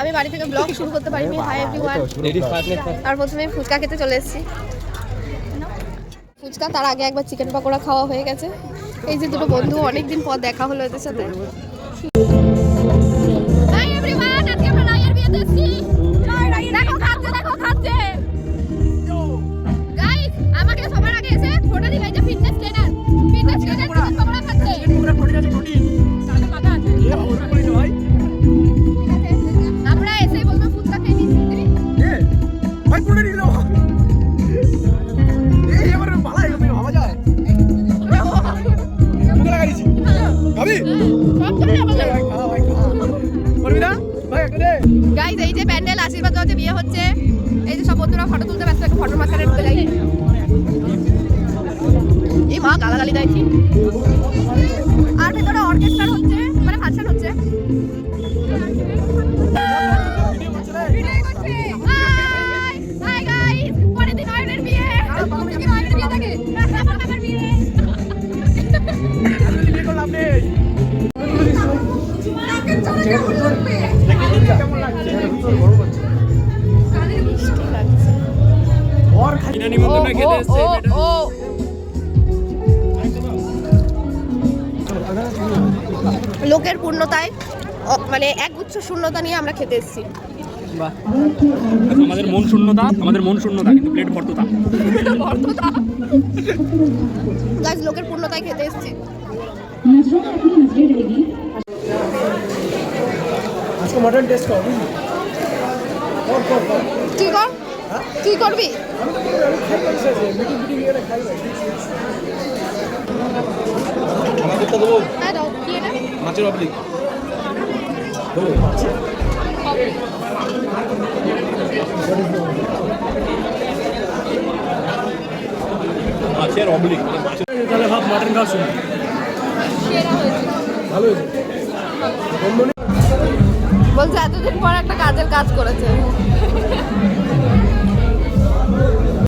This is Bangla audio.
আমি বাড়ি থেকে ব্লগ শুরু করতে পারিনি। Hi everyone. আর প্রথমে ফুচকা খেতে চলে এসেছি। ফুচকা তার আগে একবার চিকেন পকোড়া খাওয়া হয়ে গেছে। এই যে দুটো বন্ধু, অনেকদিন পর দেখা হলো এদের সাথে। হাই এভরিওয়ান, আজকে আমরা রায়ের বিয়েতে এসেছি। দেখো খাচ্ছে। গাইস, আমাকে সবার আগে এসে ফটো দিবে যে ফিটনেস ট্রেনার চিকেন পকোড়া খাচ্ছে। আমরা এসেই বলবো ফুচকা খেয়ে নিচ্ছি। ভাই পুরো নিয়ে নাও। এই এবার ভালো ভাবা যায়। মুখে লাগাইছি। ভাবি সব করে আমাদের ভাই করবি না ভাই একটা দে। গাইস, এই যে প্যান্ডেল আশীর্বাদ দেওয়াতে বিয়ে হচ্ছে। এই যে সব বন্ধুরা ফটো তুলতে ব্যস্ত, একটা ফটোর মাঝখানে ঢুকে যাই। এই মা গালাগালি গাইছি। আর ভেতরে অর্কেস্ট্রা হচ্ছে, মানে ফাংশন হচ্ছে। হাই গাইস, পরের দিন অয়নের বিয়ে। অয়নের বিয়ে থাকে। আমার কাকার বিয়ে। আমি বিয়ে করলাম রে। কেমন লাগছে? গরম হচ্ছে। কানে মিষ্টি লাগছে। और खाना निमंत्रण খেতে এসেছে এটা। লোকের পূর্ণতায় মানে একগুচ্ছ শূন্যতা নিয়ে আমরা খেতে এসেছি। বাহ, আমাদের মন শূন্যতা কিন্তু প্লেট ভর্ততা। গাইস, লোকের পূর্ণতায় খেতে এসেছি। আজকে মটন টেস্ট করব। কি করবি? আমাদেরটা দেবো। হ্যাঁ দাও। কি এটা? মাছের অবলিক দেবো। মাছের অবলিক তাহলে ভাব মাটন খাওয়া শুনি। ভালো হয়েছে। বলছে এতদিন পর একটা কাজের কাজ করেছে।